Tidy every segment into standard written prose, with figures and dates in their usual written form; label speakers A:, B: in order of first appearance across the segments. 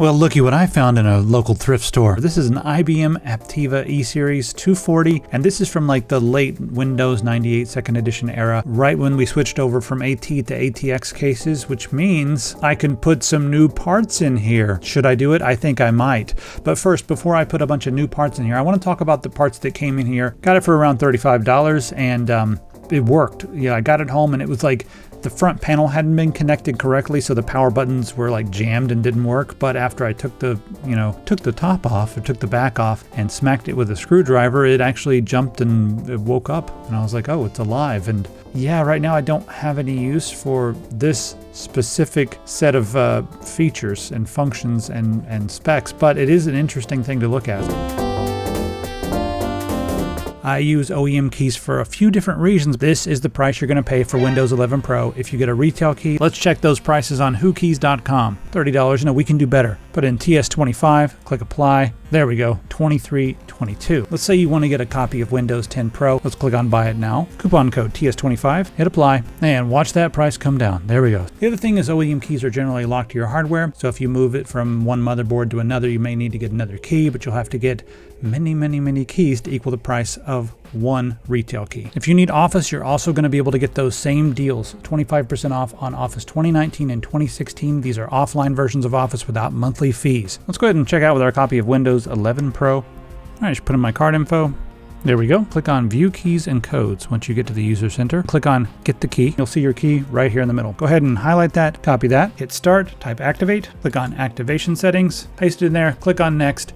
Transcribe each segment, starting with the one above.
A: Well, looky what I found in a local thrift store. This is an IBM Aptiva E-Series 240, and this is from like the late Windows 98 2nd edition era, right when we switched over from AT to ATX cases, which means I can put some new parts in here. Should I do it? I think I might. But first, before I put a bunch of new parts in here, I want to talk about the parts that came in here. Got it for around $35, and it worked. Yeah, I got it home, and it was like the front panel hadn't been connected correctly, so the power buttons were like jammed and didn't work. But after I took the top off, or took the back off and smacked it with a screwdriver, it actually jumped and it woke up. And I was like, oh, it's alive. And yeah, right now I don't have any use for this specific set of features and functions and specs, but it is an interesting thing to look at. I use OEM keys for a few different reasons. This is the price you're going to pay for Windows 11 Pro if you get a retail key. Let's check those prices on whokeys.com. $30, no, we can do better. Put in TS25, click apply. There we go, $23.22. Let's say you want to get a copy of Windows 10 Pro. Let's click on buy it now. Coupon code TS25, hit apply, and watch that price come down. There we go. The other thing is OEM keys are generally locked to your hardware. So if you move it from one motherboard to another, you may need to get another key, but you'll have to get many keys to equal the price of one retail key. If you need Office, you're also going to be able to get those same deals, 25% off on Office 2019 and 2016. These are offline versions of Office without monthly fees. Let's go ahead and check out with our copy of Windows 11 Pro. All right, just put in my card info. There we go. Click on View Keys and Codes. Once you get to the User Center, click on Get the Key. You'll see your key right here in the middle. Go ahead and highlight that, copy that, hit Start, type Activate, click on Activation Settings, paste it in there, click on Next,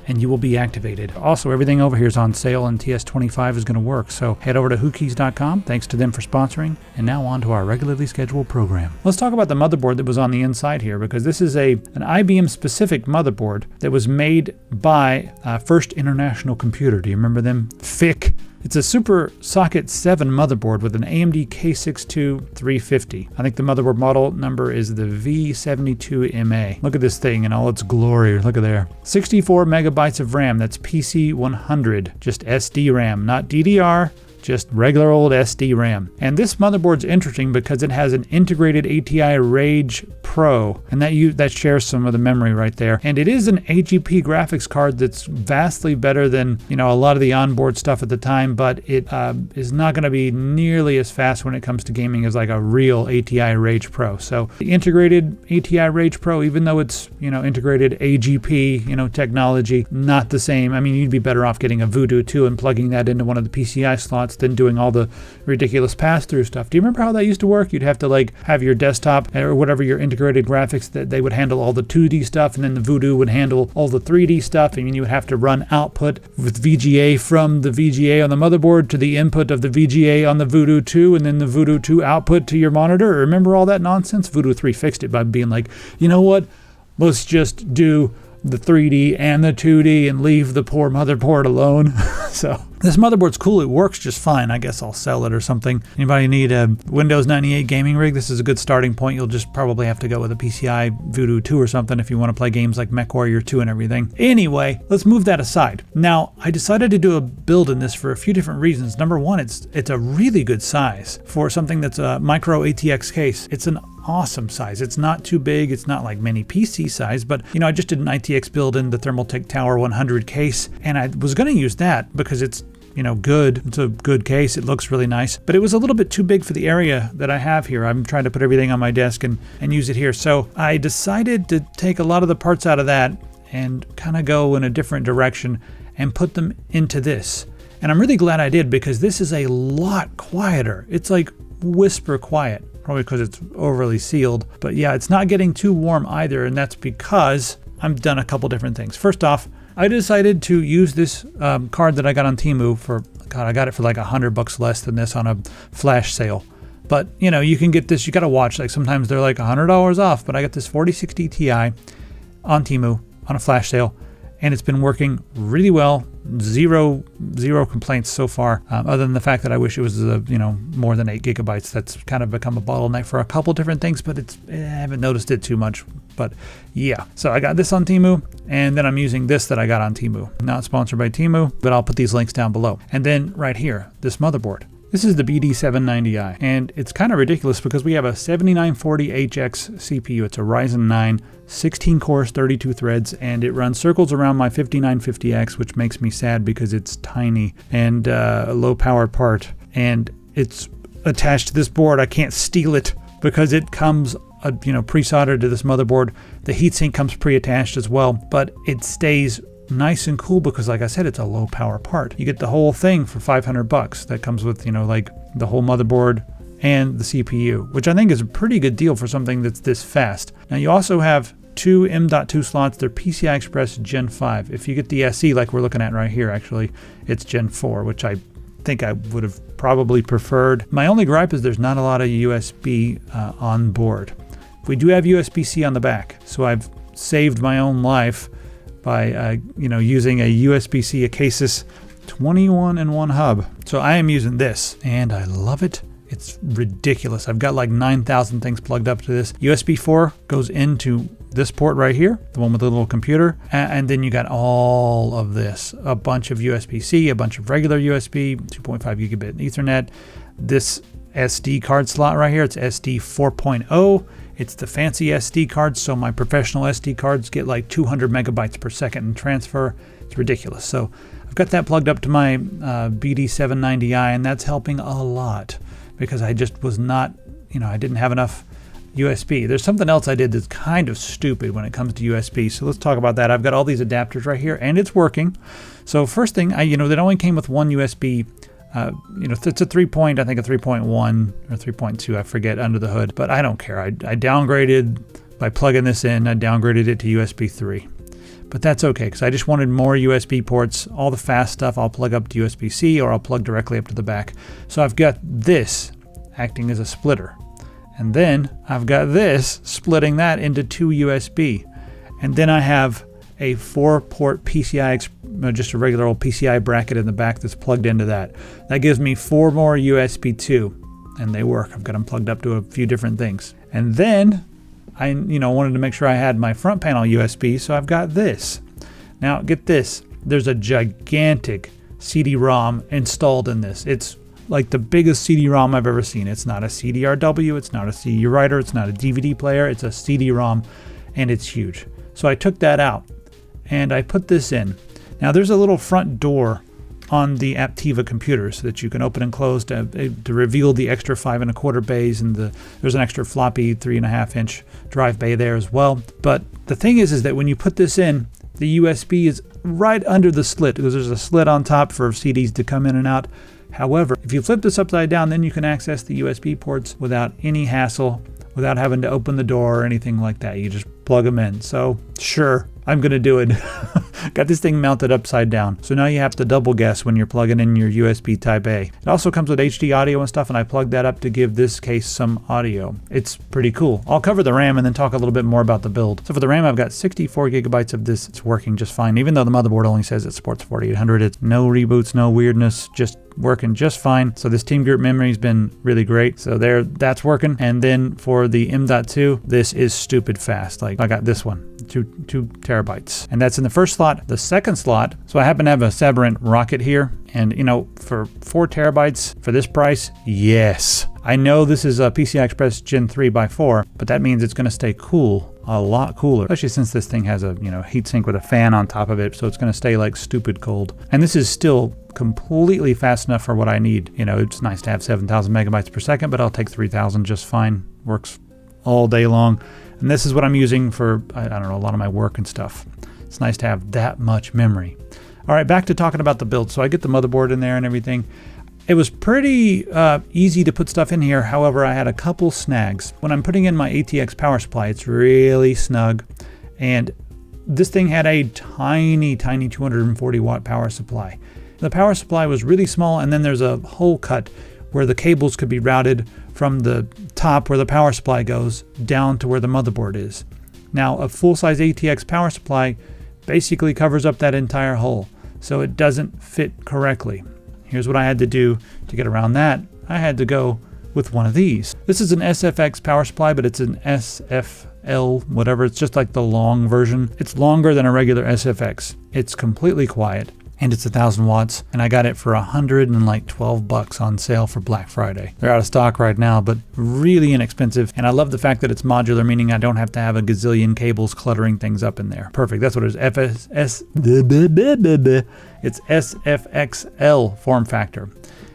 A: and you will be activated. Also, everything over here is on sale and TS25 is going to work. So head over to whokeys.com. Thanks to them for sponsoring. And now on to our regularly scheduled program. Let's talk about the motherboard that was on the inside here, because this is an IBM specific motherboard that was made by First International Computer. Do you remember them? FIC. It's a Super Socket 7 motherboard with an AMD K62 350. I think the motherboard model number is the V72MA. Look at this thing in all its glory. Look at there. 64 megabytes of RAM. That's PC 100. Just SD RAM, not DDR. Just regular old SD RAM. And this motherboard's interesting because it has an integrated ATI Rage Pro, and that shares some of the memory right there. And it is an AGP graphics card that's vastly better than a lot of the onboard stuff at the time, but it is not going to be nearly as fast when it comes to gaming as like a real ATI Rage Pro. So the integrated ATI Rage Pro, even though it's integrated AGP technology, not the same. I mean, you'd be better off getting a Voodoo 2 and plugging that into one of the PCI slots than doing all the ridiculous pass-through stuff. Do you remember how that used to work? You'd have to like have your desktop or whatever your integrated graphics, that they would handle all the 2D stuff, and then the Voodoo would handle all the 3D stuff, and you would have to run output with VGA from the VGA on the motherboard to the input of the VGA on the Voodoo 2, and then the Voodoo 2 output to your monitor. Remember all that nonsense? Voodoo 3 fixed it by being like, you know what? Let's just do the 3D and the 2D and leave the poor motherboard alone. So this motherboard's cool. It works just fine. I guess I'll sell it or something. Anybody need a Windows 98 gaming rig? This is a good starting point. You'll just probably have to go with a PCI Voodoo 2 or something if you want to play games like MechWarrior 2 and everything. Anyway, let's move that aside. Now, I decided to do a build in this for a few different reasons. Number one, it's a really good size for something that's a micro ATX case. It's an awesome size. It's not too big. It's not like mini PC size, but I just did an ITX build in the Thermaltake Tower 100 case, and I was going to use that because it's good. It's a good case. It looks really nice, but it was a little bit too big for the area that I have here. I'm trying to put everything on my desk and use it here. So I decided to take a lot of the parts out of that and kind of go in a different direction and put them into this. And I'm really glad I did, because this is a lot quieter. It's like whisper quiet. Probably because it's overly sealed. But yeah, it's not getting too warm either, and that's because I've done a couple different things. First off, I decided to use this card that I got on Temu for, I got it for like $100 less than this on a flash sale. But you can get this, you got to watch, like sometimes they're like $100 off, but I got this 4060 Ti on Temu on a flash sale, and it's been working really well. Zero complaints so far, other than the fact that I wish it was more than 8 gigabytes. That's kind of become a bottleneck for a couple different things, but I haven't noticed it too much. But yeah, so I got this on Temu, and then I'm using this that I got on Temu. Not sponsored by Temu, but I'll put these links down below. And then right here, this motherboard. This is the BD790i, and it's kind of ridiculous because we have a 7940HX CPU. It's a Ryzen 9, 16 cores, 32 threads, and it runs circles around my 5950X, which makes me sad because it's tiny and a low power part. And it's attached to this board. I can't steal it because it comes pre-soldered to this motherboard. The heatsink comes pre-attached as well, but it stays nice and cool because, like I said, it's a low power part. You get the whole thing for $500. That comes with, like the whole motherboard and the CPU, which I think is a pretty good deal for something that's this fast. Now you also have two M.2 slots. They're PCI Express Gen 5. If you get the SE like we're looking at right here, actually, it's Gen 4, which I think I would have probably preferred. My only gripe is there's not a lot of USB on board. We do have USB-C on the back, so I've saved my own life by using a USB-C ACASIS 21-in-1 hub. So I am using this, and I love it. It's ridiculous. I've got like 9,000 things plugged up to this. USB 4 goes into this port right here, the one with the little computer, and then you got all of this, a bunch of USB-C, a bunch of regular USB, 2.5 gigabit Ethernet. This SD card slot right here, it's SD 4.0. It's the fancy SD cards, so my professional SD cards get like 200 megabytes per second in transfer. It's ridiculous. So I've got that plugged up to my BD790i, and that's helping a lot because I just was not, I didn't have enough USB. There's something else I did that's kind of stupid when it comes to USB, so let's talk about that. I've got all these adapters right here, and it's working. So first thing, that only came with one USB. It's a 3.1 or 3.2, I forget, under the hood, but I don't care. I downgraded by plugging this in. I downgraded it to USB 3, but that's okay because I just wanted more USB ports. All the fast stuff I'll plug up to USB-C or I'll plug directly up to the back. So I've got this acting as a splitter, and then I've got this splitting that into two USB, and then I have a 4-port PCI, just a regular old PCI bracket in the back that's plugged into that. That gives me 4 more USB 2, and they work. I've got them plugged up to a few different things. And then I wanted to make sure I had my front panel USB, so I've got this. Now get this, there's a gigantic CD-ROM installed in this. It's like the biggest CD-ROM I've ever seen. It's not a CDRW, it's not a CD writer, it's not a DVD player, it's a CD-ROM, and it's huge. So I took that out and I put this in. Now there's a little front door on the Aptiva computer so that you can open and close to reveal the extra 5 1/4 bays, and there's an extra floppy 3.5-inch drive bay there as well. But the thing is that when you put this in, the USB is right under the slit because there's a slit on top for CDs to come in and out. However, if you flip this upside down, then you can access the USB ports without any hassle, without having to open the door or anything like that. You just plug them in. So sure, I'm going to do it. Got this thing mounted upside down. So now you have to double guess when you're plugging in your USB Type A. It also comes with HD audio and stuff, and I plugged that up to give this case some audio. It's pretty cool. I'll cover the RAM and then talk a little bit more about the build. So for the RAM, I've got 64 gigabytes of this. It's working just fine. Even though the motherboard only says it supports 4800, it's no reboots, no weirdness, just working just fine. So this Team Group memory's been really great. So that's working. And then for the M.2, this is stupid fast. Like I got this one, 2 terabytes. And that's in the first slot. The second slot, so I happen to have a Sabrent Rocket here. And for 4 terabytes for this price, yes. I know this is a PCI Express Gen 3x4, but that means it's going to stay cool, a lot cooler, especially since this thing has a heatsink with a fan on top of it, so it's going to stay like stupid cold. And this is still completely fast enough for what I need. It's nice to have 7,000 megabytes per second, but I'll take 3,000 just fine. Works all day long. And this is what I'm using for, I don't know, a lot of my work and stuff. It's nice to have that much memory. All right, back to talking about the build. So I get the motherboard in there and everything. It was pretty easy to put stuff in here. However, I had a couple snags. When I'm putting in my ATX power supply, it's really snug. And this thing had a tiny 240 watt power supply. The power supply was really small, and then there's a hole cut where the cables could be routed from the top where the power supply goes down to where the motherboard is. Now, a full-size ATX power supply basically covers up that entire hole, so it doesn't fit correctly. Here's what I had to do to get around that. I had to go with one of these. This is an SFX power supply, but it's an SFL, whatever. It's just like the long version. It's longer than a regular SFX. It's completely quiet. and it's 1,000 watts, and I got it for $112 on sale for Black Friday. They're out of stock right now, but really inexpensive, and I love the fact that it's modular, meaning I don't have to have a gazillion cables cluttering things up in there. Perfect. That's what it is. It's SFXL form factor.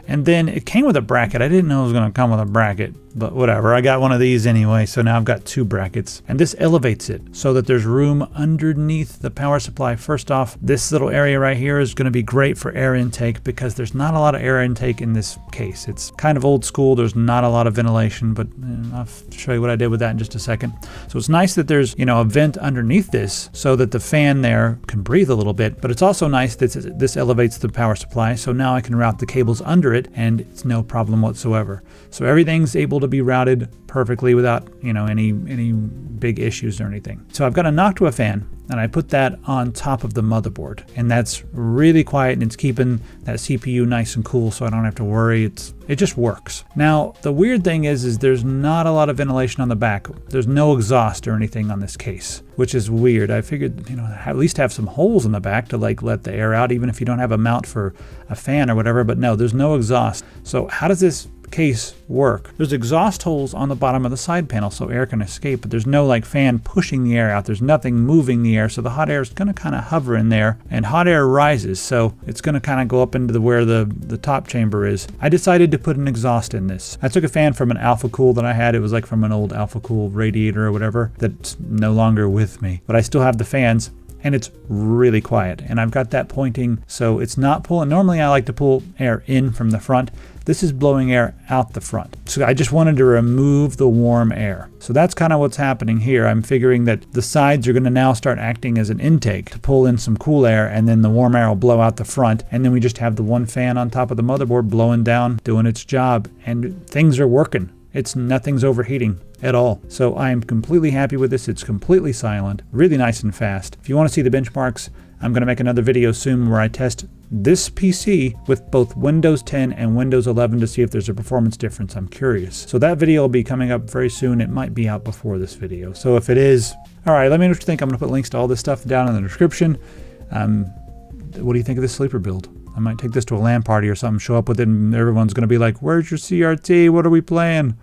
A: And then it came with a bracket. I didn't know it was going to come with a bracket, but whatever. I got one of these anyway, so now I've got 2 brackets. And this elevates it so that there's room underneath the power supply. First off, this little area right here is going to be great for air intake because there's not a lot of air intake in this case. It's kind of old school. There's not a lot of ventilation, but I'll show you what I did with that in just a second. So it's nice that there's, you know, a vent underneath this so that the fan there can breathe a little bit, but it's also nice that this elevates the power supply. So now I can route the cables under it and it's no problem whatsoever. So everything's able to be routed perfectly without, you know, any big issues or anything. So I've got a Noctua fan and I put that on top of the motherboard, and that's really quiet and it's keeping that CPU nice and cool, so I don't have to worry. It just works. Now the weird thing is there's not a lot of ventilation on the back. There's no exhaust or anything on this case, which is weird. I figured, you know, at least have some holes in the back to like let the air out, even if you don't have a mount for a fan or whatever, but no, there's no exhaust. So how does this case work? There's exhaust holes on the bottom of the side panel so air can escape, but there's no like fan pushing the air out. There's nothing moving the air, so the hot air is going to kind of hover in there, and hot air rises, so it's going to kind of go up into where the top chamber is. I decided to put an exhaust in this. I took a fan from an Alpha Cool that I had. It was like from an old Alpha Cool radiator or whatever that's no longer with me, but I still have the fans. And it's really quiet, and I've got that pointing so it's not pulling. Normally I like to pull air in from the front. This is blowing air out the front. So I just wanted to remove the warm air. So that's kind of what's happening here. I'm figuring that the sides are going to now start acting as an intake to pull in some cool air, and then the warm air will blow out the front, and then we just have the one fan on top of the motherboard blowing down, doing its job, and things are working. Nothing's overheating at all. So I am completely happy with this. It's completely silent, really nice and fast. If you want to see the benchmarks, I'm going to make another video soon where I test this PC with both Windows 10 and Windows 11 to see if there's a performance difference. I'm curious. So that video will be coming up very soon. It might be out before this video. So if it is, all right, let me know what you think. I'm going to put links to all this stuff down in the description. What do you think of this sleeper build? I might take this to a LAN party or something, show up with it, and everyone's going to be like, where's your CRT? What are we playing?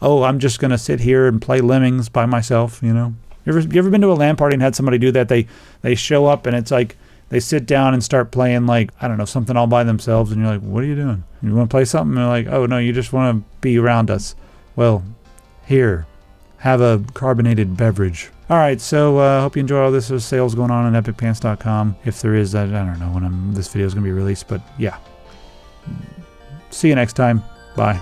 A: Oh, I'm just going to sit here and play Lemmings by myself, you know? You ever been to a LAN party and had somebody do that? They show up and it's like they sit down and start playing, like, I don't know, something all by themselves, and you're like, what are you doing? You want to play something? And they're like, oh, no, you just want to be around us. Well, here, have a carbonated beverage. All right, so I hope you enjoy all this. There's sales going on epicpants.com. If there is, I don't know when this video is going to be released, but yeah. See you next time. Bye.